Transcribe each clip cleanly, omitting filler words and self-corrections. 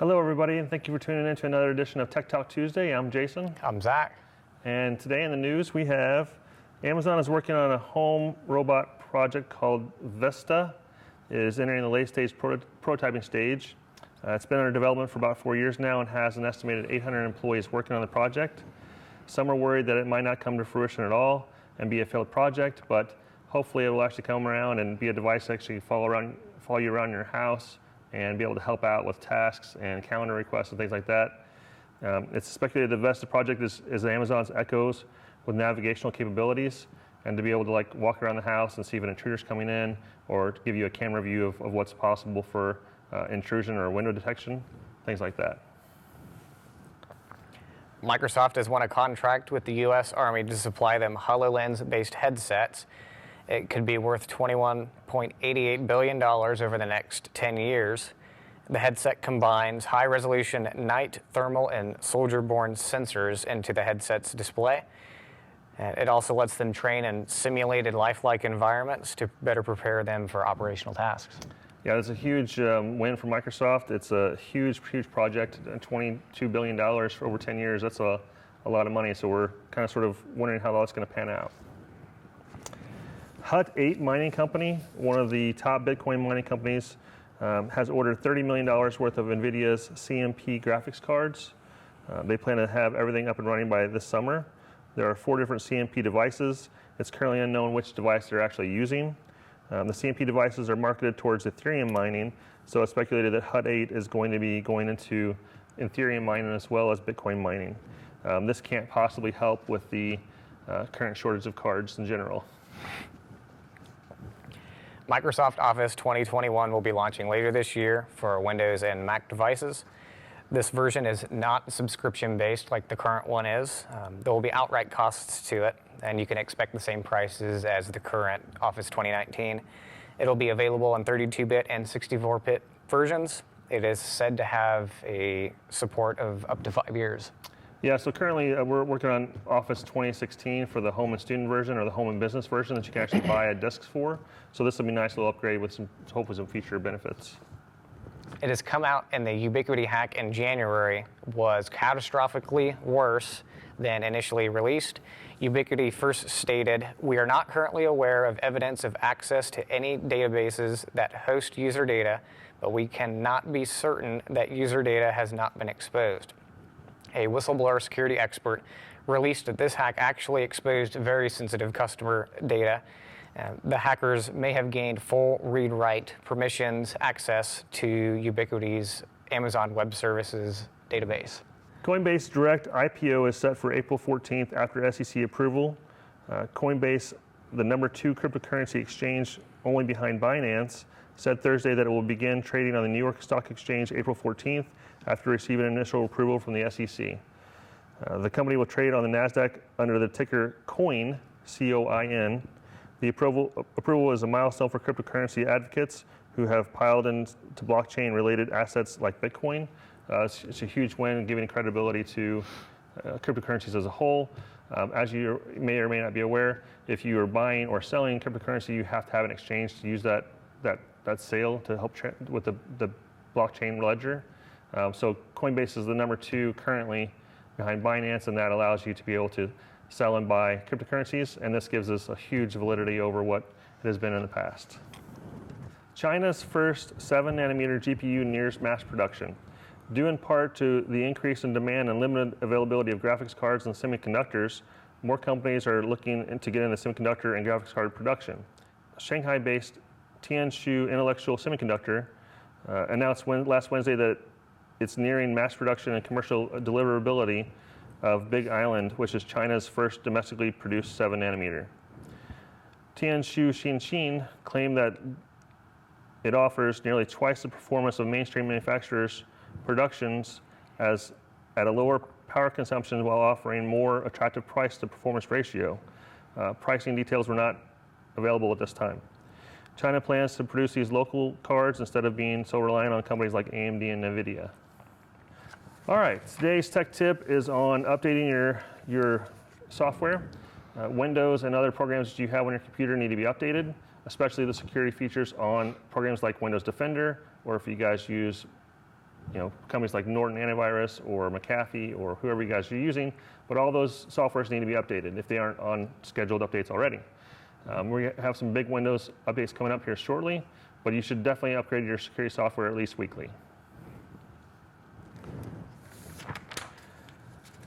Hello, everybody, and thank you for tuning in to another edition of Tech Talk Tuesday. I'm Jason. I'm Zach. And today in the news, we have Amazon is working on a home robot project called Vesta. It is entering the late stage prototyping stage. It's been under development for about 4 years now and has an estimated 800 employees working on the project. Some are worried that it might not come to fruition at all and be a failed project, but hopefully it will actually come around and be a device that actually follow you around your house and be able to help out with tasks and calendar requests and things like that. It's speculated the Vesta project is Amazon's Echoes with navigational capabilities, and to be able to walk around the house and see if an intruder's coming in, or to give you a camera view of what's possible for intrusion or window detection, things like that. Microsoft has won a contract with the U.S. Army to supply them HoloLens-based headsets. It could be worth $21.88 billion over the next 10 years. The headset combines high-resolution night, thermal, and soldier-borne sensors into the headset's display. It also lets them train in simulated lifelike environments to better prepare them for operational tasks. Yeah, it's a huge win for Microsoft. It's a huge project, $22 billion for over 10 years. That's a lot of money, so we're kind of sort of wondering how that's going to pan out. Hut 8 mining company, one of the top Bitcoin mining companies, has ordered $30 million worth of NVIDIA's CMP graphics cards. They plan to have everything up and running by this summer. There are 4 different CMP devices. It's currently unknown which device they're actually using. The CMP devices are marketed towards Ethereum mining, so it's speculated that Hut 8 is going to be going into Ethereum mining as well as Bitcoin mining. This can't possibly help with the current shortage of cards in general. Microsoft Office 2021 will be launching later this year for Windows and Mac devices. This version is not subscription-based like the current one is. There will be outright costs to it, and you can expect the same prices as the current Office 2019. It'll be available in 32-bit and 64-bit versions. It is said to have a support of up to 5 years. Yeah, so currently we're working on Office 2016 for the home and student version, or the home and business version that you can actually buy discs for. So this will be a nice little upgrade with hopefully some feature benefits. It has come out, and the Ubiquiti hack in January was catastrophically worse than initially released. Ubiquiti first stated, "We are not currently aware of evidence of access to any databases that host user data, but we cannot be certain that user data has not been exposed." A whistleblower security expert released that this hack actually exposed very sensitive customer data. The hackers may have gained full read-write permissions access to Ubiquiti's Amazon Web Services database. Coinbase Direct Ipo is set for April 14th after SEC approval. Coinbase, the number 2 cryptocurrency exchange only behind Binance, said Thursday that it will begin trading on the New York Stock Exchange April 14th after receiving initial approval from the SEC. The company will trade on the NASDAQ under the ticker COIN, C-O-I-N. The approval is a milestone for cryptocurrency advocates who have piled into blockchain-related assets like Bitcoin. It's a huge win, giving credibility to cryptocurrencies as a whole. As you may or may not be aware, if you are buying or selling cryptocurrency, you have to have an exchange to use that sale to help with the blockchain ledger. So Coinbase is the number 2 currently behind Binance, and that allows you to be able to sell and buy cryptocurrencies, and this gives us a huge validity over what it has been in the past. China's first 7-nanometer GPU nears mass production. Due in part to the increase in demand and limited availability of graphics cards and semiconductors, more companies are looking to get into semiconductor and graphics card production. Shanghai-based Tianshu Intellectual Semiconductor announced last Wednesday that it's nearing mass production and commercial deliverability of Big Island, which is China's first domestically produced 7-nanometer. Tianshu Xinxin claimed that it offers nearly twice the performance of mainstream manufacturers' productions at a lower power consumption while offering more attractive price to performance ratio. Pricing details were not available at this time. China plans to produce these local cards instead of being so reliant on companies like AMD and NVIDIA. All right, today's tech tip is on updating your software. Windows and other programs that you have on your computer need to be updated, especially the security features on programs like Windows Defender, or if you guys use companies like Norton Antivirus or McAfee or whoever you guys are using, but all those softwares need to be updated if they aren't on scheduled updates already. We have some big Windows updates coming up here shortly, but you should definitely upgrade your security software at least weekly.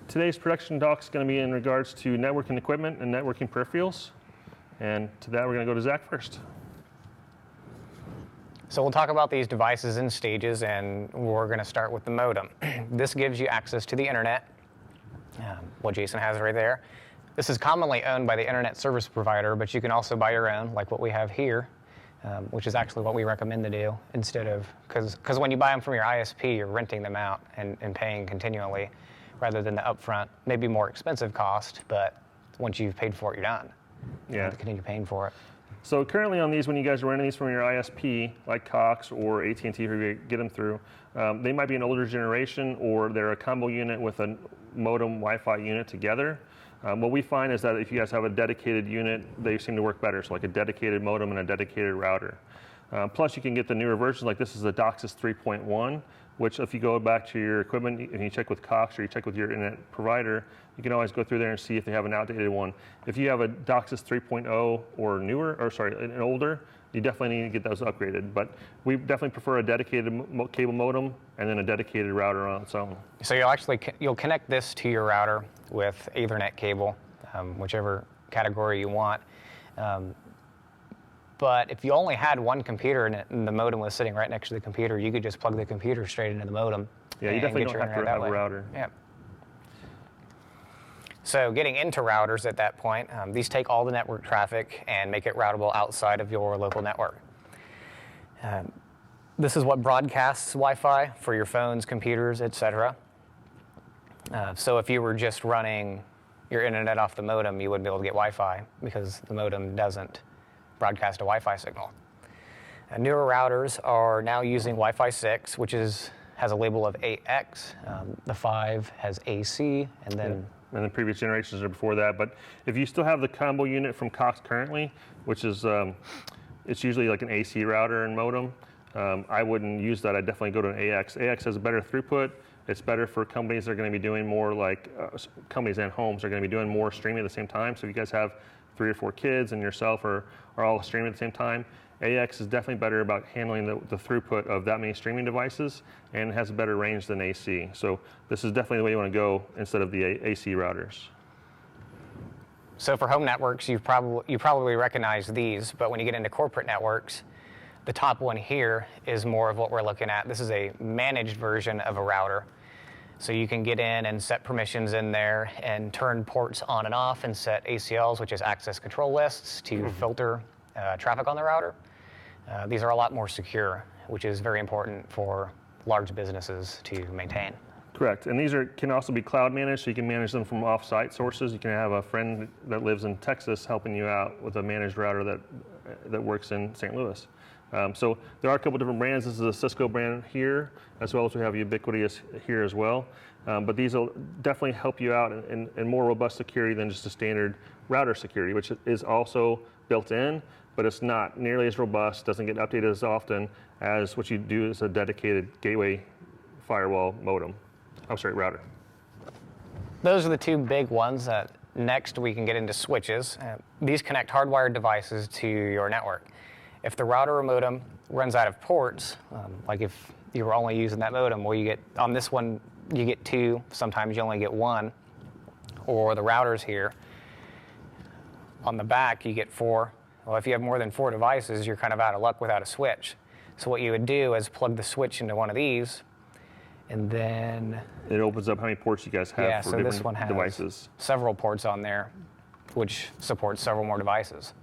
Today's production talk is going to be in regards to networking equipment and networking peripherals. And to that, we're going to go to Zach first. So we'll talk about these devices in stages, and we're going to start with the modem. This gives you access to the internet, what Jason has right there. This is commonly owned by the internet service provider, but you can also buy your own, like what we have here, which is actually what we recommend to do instead of, because when you buy them from your ISP, you're renting them out and paying continually rather than the upfront, maybe more expensive cost, but once you've paid for it, you're done. You have to continue paying for it. So currently on these, when you guys are renting these from your ISP, like Cox or AT&T, who you get them through, they might be an older generation, or they're a combo unit with a modem Wi-Fi unit together. What we find is that if you guys have a dedicated unit, they seem to work better. So like a dedicated modem and a dedicated router. Plus you can get the newer versions, like this is the DOCSIS 3.1, which if you go back to your equipment and you check with Cox or you check with your internet provider, you can always go through there and see if they have an outdated one. If you have a DOCSIS 3.0 or newer, or sorry, an older, you definitely need to get those upgraded. But we definitely prefer a dedicated cable modem and then a dedicated router on its own. So you'll connect this to your router with Ethernet cable, whichever category you want. But if you only had one computer and the modem was sitting right next to the computer, you could just plug the computer straight into the modem. Yeah, you definitely don't have to have a router. Yeah. So getting into routers at that point, these take all the network traffic and make it routable outside of your local network. This is what broadcasts Wi-Fi for your phones, computers, etc. So if you were just running your internet off the modem, you wouldn't be able to get Wi-Fi because the modem doesn't broadcast a Wi-Fi signal. Newer routers are now using Wi-Fi 6, which has a label of 8X. The 5 has AC, and then... And the previous generations are before that. But if you still have the combo unit from Cox currently, which is, it's usually like an AC router and modem, I wouldn't use that. I'd definitely go to an AX. AX has a better throughput. It's better for companies that are going to be doing more, like companies and homes are going to be doing more streaming at the same time. So if you guys have 3 or 4 kids and yourself are all streaming at the same time, AX is definitely better about handling the throughput of that many streaming devices and has a better range than AC. So this is definitely the way you want to go instead of the AC routers. So for home networks, you probably recognize these, but when you get into corporate networks, the top one here is more of what we're looking at. This is a managed version of a router. So you can get in and set permissions in there and turn ports on and off and set ACLs, which is access control lists, to filter traffic on the router. These are a lot more secure, which is very important for large businesses to maintain. Correct, and these can also be cloud managed, so you can manage them from off-site sources. You can have a friend that lives in Texas helping you out with a managed router that works in St. Louis. So there are a couple different brands. This is a Cisco brand here, as well as we have Ubiquitous here as well. But these will definitely help you out in more robust security than just a standard router security, which is also built in, but it's not nearly as robust, doesn't get updated as often as what you do as a dedicated gateway firewall modem. Router. Those are the two big ones. Next, we can get into switches. These connect hardwired devices to your network. If the router or modem runs out of ports, like if you were only using that modem, well, on this one, you get 2, sometimes you only get 1, or the routers here. On the back, you get 4. Well, if you have more than 4 devices, you're kind of out of luck without a switch. So what you would do is plug the switch into one of these, and then... It opens up how many ports you guys have for different this one has devices. Several ports on there, which supports several more devices.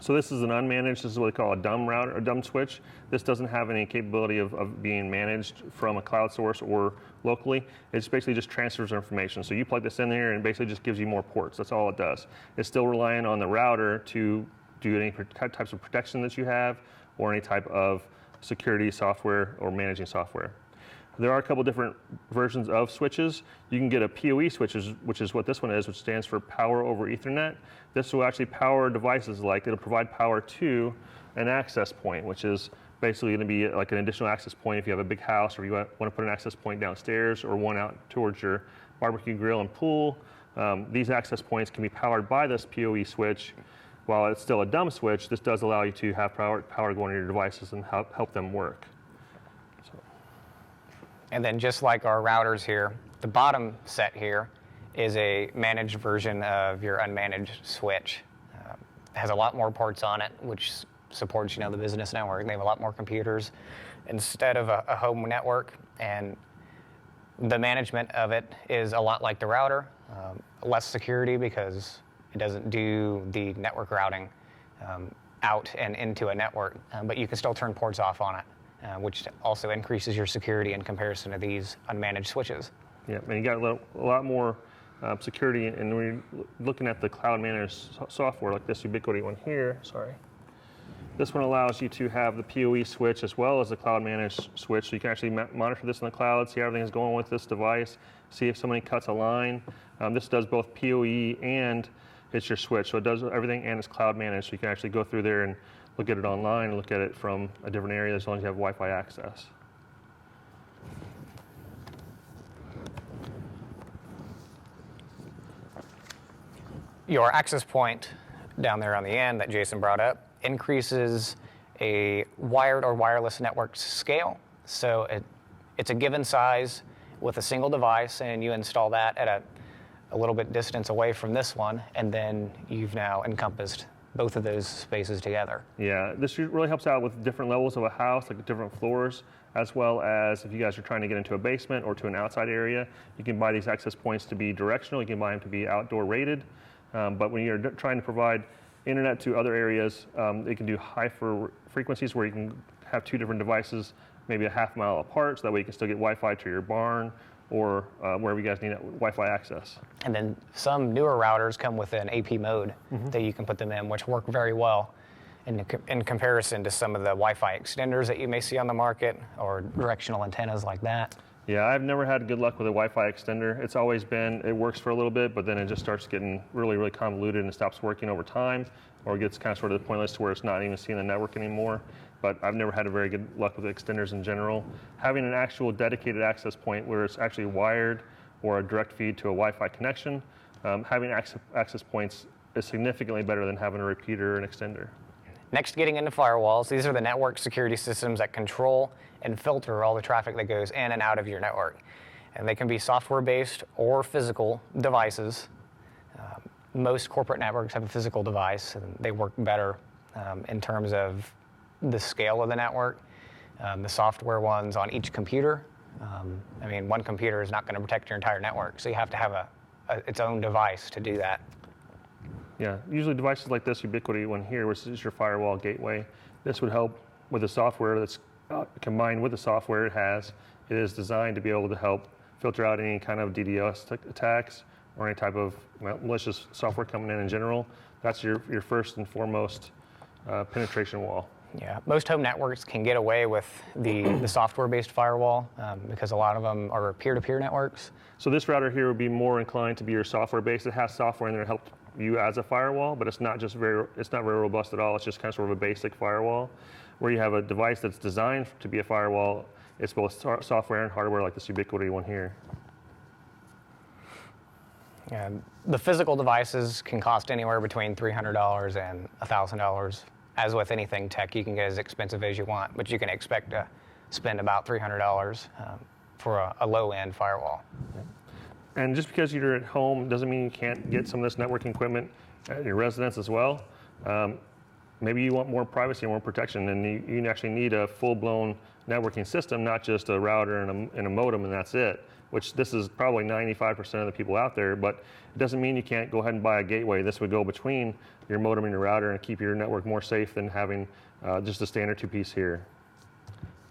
So this is an unmanaged, this is what they call a dumb router, a dumb switch. This doesn't have any capability of being managed from a cloud source or locally. It's basically just transfers information. So you plug this in there and basically just gives you more ports. That's all it does. It's still relying on the router to do any types of protection that you have or any type of security software or managing software. There are a couple different versions of switches. You can get a PoE switch, which is what this one is, which stands for Power over Ethernet. This will actually power devices it'll provide power to an access point, which is basically going to be like an additional access point if you have a big house or you want to put an access point downstairs or one out towards your barbecue grill and pool. These access points can be powered by this PoE switch. While it's still a dumb switch, this does allow you to have power going to your devices and help them work. So. And then just like our routers here, the bottom set here is a managed version of your unmanaged switch. It has a lot more ports on it, which supports the business network. They have a lot more computers instead of a home network. And the management of it is a lot like the router, less security because it doesn't do the network routing out and into a network, but you can still turn ports off on it, which also increases your security in comparison to these unmanaged switches. Yeah, and you got a lot more security, and when you're looking at the cloud managed software like this Ubiquiti one here, this one allows you to have the PoE switch as well as the cloud managed switch, so you can actually monitor this in the cloud, see how everything is going with this device, see if somebody cuts a line. This does both PoE and it's your switch, so it does everything and it's cloud managed, so you can actually go through there and look at it online, look at it from a different area as long as you have Wi-Fi access. Your access point down there on the end that Jason brought up increases a wired or wireless network scale. So it's a given size with a single device, and you install that at a little bit distance away from this one, and then you've now encompassed both of those spaces together. Yeah, this really helps out with different levels of a house, like different floors, as well as if you guys are trying to get into a basement or to an outside area, you can buy these access points to be directional, you can buy them to be outdoor rated. But when you're trying to provide internet to other areas, it can do high frequencies where you can have two different devices, maybe a half mile apart, so that way you can still get Wi-Fi to your barn or wherever you guys need Wi-Fi access. And then some newer routers come with an AP mode that you can put them in, which work very well in comparison to some of the Wi-Fi extenders that you may see on the market or directional antennas like that. Yeah, I've never had good luck with a Wi-Fi extender. It's always been, it works for a little bit, but then it just starts getting really, really convoluted and stops working over time, or it gets kind of sort of pointless to where it's not even seeing the network anymore. But I've never had a very good luck with extenders in general. Having an actual dedicated access point where it's actually wired or a direct feed to a Wi-Fi connection, having access points is significantly better than having a repeater or an extender. Next, getting into firewalls, these are the network security systems that control and filter all the traffic that goes in and out of your network. And they can be software-based or physical devices. Most corporate networks have a physical device, and they work better in terms of the scale of the network. The software ones on each computer, one computer is not going to protect your entire network, so you have to have its own device to do that. Yeah, usually devices like this Ubiquiti one here, which is your firewall gateway, this would help with the software that's combined with the software it has. It is designed to be able to help filter out any kind of DDoS attacks or any type of malicious software coming in general. That's your first and foremost penetration wall. Yeah, most home networks can get away with the software-based firewall because a lot of them are peer-to-peer networks. So this router here would be more inclined to be your software-based. It has software in there to help you as a firewall, but it's not very robust at all. It's just kind of sort of a basic firewall. Where you have a device that's designed to be a firewall, it's both software and hardware like this Ubiquiti one here. And the physical devices can cost anywhere between $300 and $1,000. As with anything tech, you can get as expensive as you want, but you can expect to spend about $300 for a low-end firewall. And just because you're at home doesn't mean you can't get some of this networking equipment at your residence as well. Maybe you want more privacy and more protection, and you actually need a full-blown networking system, not just a router and a modem, and that's it, which this is probably 95% of the people out there, but it doesn't mean you can't go ahead and buy a gateway. This would go between your modem and your router and keep your network more safe than having just a standard two-piece here.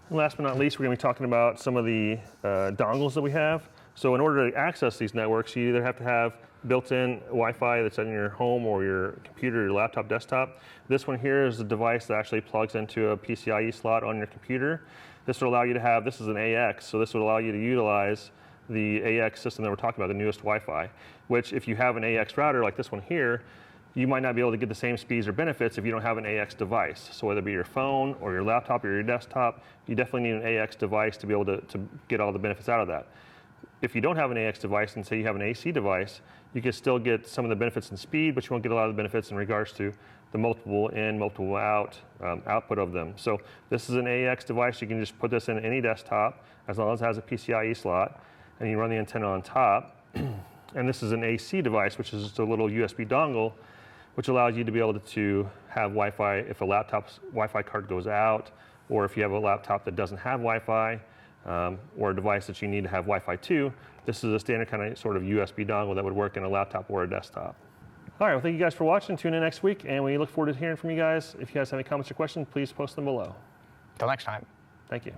And last but not least, we're going to be talking about some of the dongles that we have. So in order to access these networks, you either have to have built-in Wi-Fi that's in your home or your computer, your laptop, desktop. This one here is the device that actually plugs into a PCIe slot on your computer. This will allow you to have, this is an AX, so this would allow you to utilize the AX system that we're talking about, the newest Wi-Fi, which if you have an AX router like this one here, you might not be able to get the same speeds or benefits if you don't have an AX device. So whether it be your phone or your laptop or your desktop, you definitely need an AX device to be able to get all the benefits out of that. If you don't have an AX device and say you have an AC device, you can still get some of the benefits in speed, but you won't get a lot of the benefits in regards to the multiple in, multiple out output of them. So this is an AX device. You can just put this in any desktop as long as it has a PCIe slot, and you run the antenna on top. And this is an AC device, which is just a little USB dongle, which allows you to be able to have Wi-Fi if a laptop's Wi-Fi card goes out, or if you have a laptop that doesn't have Wi-Fi, or a device that you need to have Wi-Fi to. This is a standard kind of sort of USB dongle that would work in a laptop or a desktop. All right, well, thank you guys for watching. Tune in next week, and we look forward to hearing from you guys. If you guys have any comments or questions, please post them below. Till next time. Thank you.